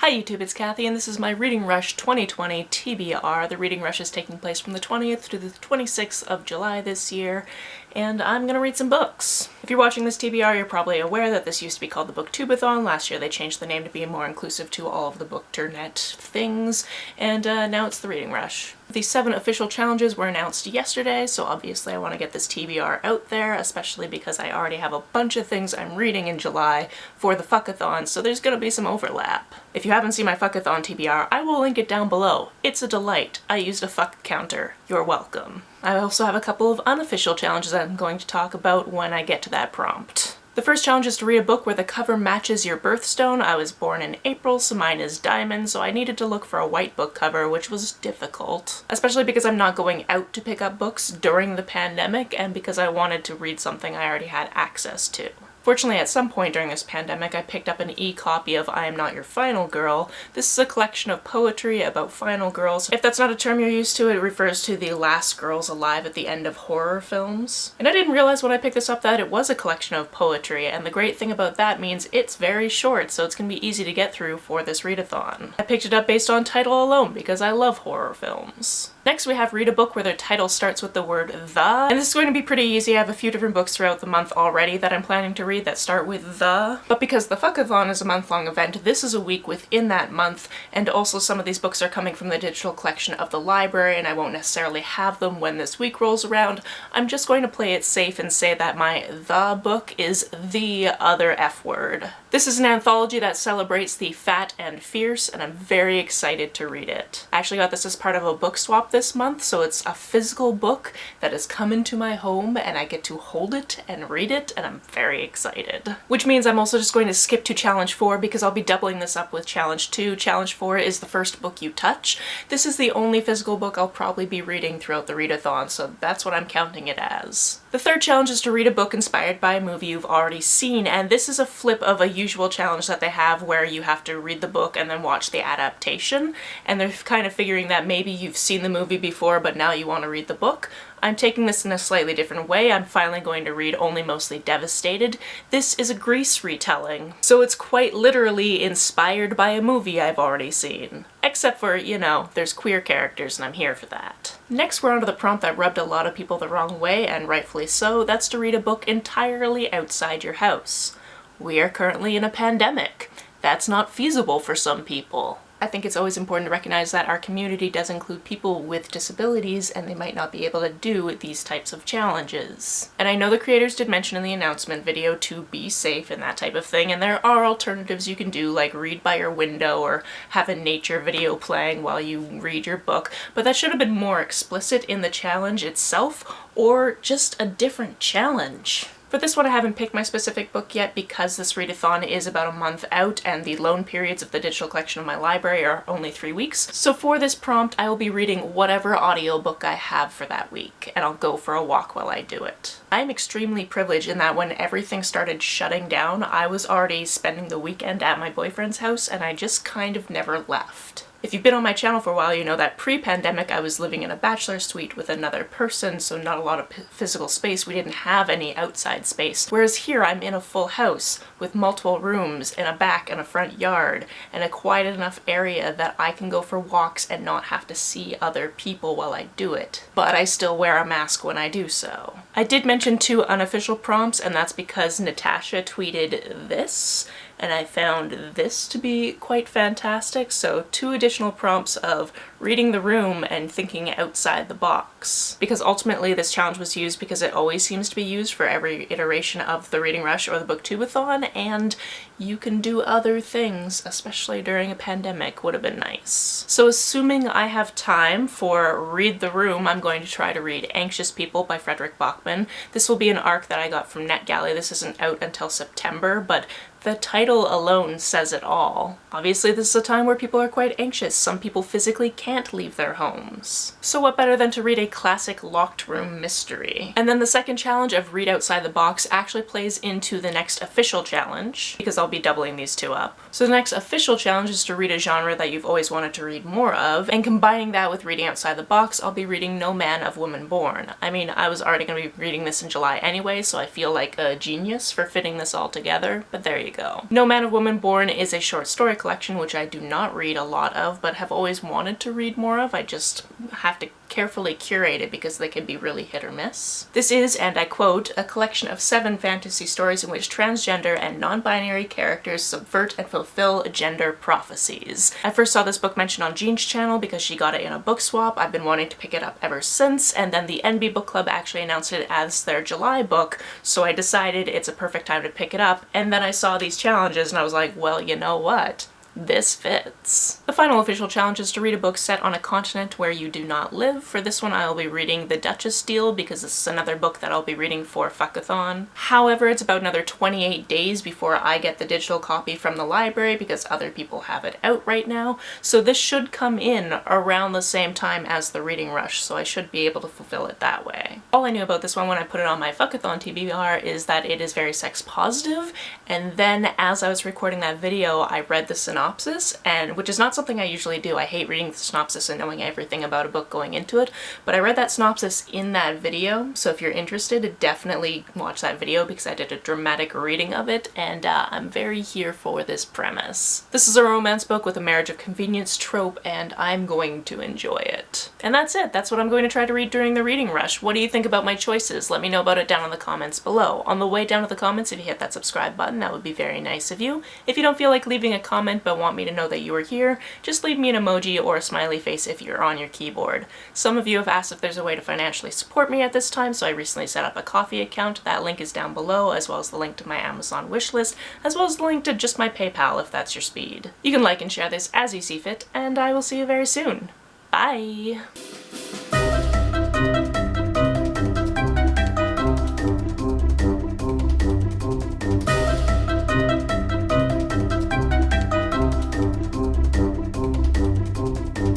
Hi YouTube, it's Kathy, and this is my Reading Rush 2020 TBR. The Reading Rush is taking place from the 20th to the 26th of July this year, and I'm gonna read some books. If you're watching this TBR, you're probably aware that this used to be called the BookTubeathon. Last year they changed the name to be more inclusive to all of the Bookternet things, and now it's the Reading Rush. The 7 official challenges were announced yesterday, so obviously I want to get this TBR out there, especially because I already have a bunch of things I'm reading in July for the Fuckathon, so there's gonna be some overlap. If you haven't seen my Fuckathon TBR, I will link it down below. It's a delight. I used a fuck counter. You're welcome. I also have a couple of unofficial challenges I'm going to talk about when I get to that prompt. The first challenge is to read a book where the cover matches your birthstone. I was born in April, so mine is diamond, so I needed to look for a white book cover, which was difficult. Especially because I'm not going out to pick up books during the pandemic, and because I wanted to read something I already had access to. Fortunately, at some point during this pandemic, I picked up an e-copy of I Am Not Your Final Girl. This is a collection of poetry about final girls. If that's not a term you're used to, it refers to the last girls alive at the end of horror films. And I didn't realize when I picked this up that it was a collection of poetry, and the great thing about that means it's very short, so it's gonna be easy to get through for this readathon. I picked it up based on title alone because I love horror films. Next we have read a book where the title starts with the word the, and this is going to be pretty easy. I have a few different books throughout the month already that I'm planning to read that start with the, but because the Fuckathon is a month-long event, this is a week within that month, and also some of these books are coming from the digital collection of the library and I won't necessarily have them when this week rolls around. I'm just going to play it safe and say that my the book is the other F word. This is an anthology that celebrates the fat and fierce, and I'm very excited to read it. I actually got this as part of a book swap this month, so it's a physical book that has come into my home and I get to hold it and read it, and I'm very excited. Which means I'm also just going to skip to Challenge 4 because I'll be doubling this up with Challenge 2. Challenge 4 is the first book you touch. This is the only physical book I'll probably be reading throughout the readathon, so that's what I'm counting it as. The third challenge is to read a book inspired by a movie you've already seen, and this is a flip of a usual challenge that they have where you have to read the book and then watch the adaptation, and they're kind of figuring that maybe you've seen the movie before but now you want to read the book. I'm taking this in a slightly different way. I'm finally going to read Only Mostly Devastated. This is a Grease retelling, so it's quite literally inspired by a movie I've already seen. Except for, you know, there's queer characters and I'm here for that. Next we're on to the prompt that rubbed a lot of people the wrong way, and rightfully so. That's to read a book entirely outside your house. We are currently in a pandemic. That's not feasible for some people. I think it's always important to recognize that our community does include people with disabilities and they might not be able to do these types of challenges. And I know the creators did mention in the announcement video to be safe and that type of thing, and there are alternatives you can do, like read by your window or have a nature video playing while you read your book, but that should have been more explicit in the challenge itself, or just a different challenge. For this one I haven't picked my specific book yet because this readathon is about a month out and the loan periods of the digital collection of my library are only 3 weeks. So for this prompt I will be reading whatever audiobook I have for that week, and I'll go for a walk while I do it. I'm extremely privileged in that when everything started shutting down, I was already spending the weekend at my boyfriend's house and I just kind of never left. If you've been on my channel for a while, you know that pre-pandemic I was living in a bachelor suite with another person, so not a lot of physical space. We didn't have any outside space. Whereas here I'm in a full house with multiple rooms and a back and a front yard and a quiet enough area that I can go for walks and not have to see other people while I do it. But I still wear a mask when I do so. I did mention 2 unofficial prompts, and that's because Natasha tweeted this, and I found this to be quite fantastic, so 2 additional prompts of reading the room and thinking outside the box. Because ultimately this challenge was used because it always seems to be used for every iteration of the Reading Rush or the BookTubeathon, and you can do other things, especially during a pandemic, would have been nice. So assuming I have time for Read the Room, I'm going to try to read Anxious People by Frederick Bachman. This will be an ARC that I got from NetGalley. This isn't out until September, but the title alone says it all. Obviously this is a time where people are quite anxious. Some people physically can't leave their homes. So what better than to read a classic locked room mystery? And then the second challenge of read outside the box actually plays into the next official challenge, because I'll be doubling these two up. So the next official challenge is to read a genre that you've always wanted to read more of, and combining that with reading outside the box, I'll be reading No Man of Woman Born. I mean, I was already going to be reading this in July anyway, so I feel like a genius for fitting this all together, but there you go. No Man of Woman Born is a short story collection which I do not read a lot of, but have always wanted to read more of. I just have to carefully curate it because they can be really hit or miss. This is, and I quote, a collection of 7 fantasy stories in which transgender and non-binary characters subvert and fulfill gender prophecies. I first saw this book mentioned on Jean's channel because she got it in a book swap. I've been wanting to pick it up ever since, and then the NB Book Club actually announced it as their July book, so I decided it's a perfect time to pick it up, and then I saw these challenges and I was like, well, you know what? This fits. The final official challenge is to read a book set on a continent where you do not live. For this one I'll be reading The Duchess Steel because this is another book that I'll be reading for Fuckathon. However, it's about another 28 days before I get the digital copy from the library because other people have it out right now, so this should come in around the same time as the reading rush, so I should be able to fulfill it that way. All I knew about this one when I put it on my Fuckathon TBR is that it is very sex positive, and then as I was recording that video I read the synopsis, and which is not something I usually do. I hate reading the synopsis and knowing everything about a book going into it, but I read that synopsis in that video, so if you're interested, definitely watch that video because I did a dramatic reading of it, and I'm very here for this premise. This is a romance book with a marriage of convenience trope, and I'm going to enjoy it. And that's it. That's what I'm going to try to read during the reading rush. What do you think about my choices? Let me know about it down in the comments below. On the way down to the comments, if you hit that subscribe button, that would be very nice of you. If you don't feel like leaving a comment but want me to know that you are here, just leave me an emoji or a smiley face if you're on your keyboard. Some of you have asked if there's a way to financially support me at this time, so I recently set up a Ko-fi account. That link is down below, as well as the link to my Amazon wishlist, as well as the link to just my PayPal if that's your speed. You can like and share this as you see fit, and I will see you very soon. Bye!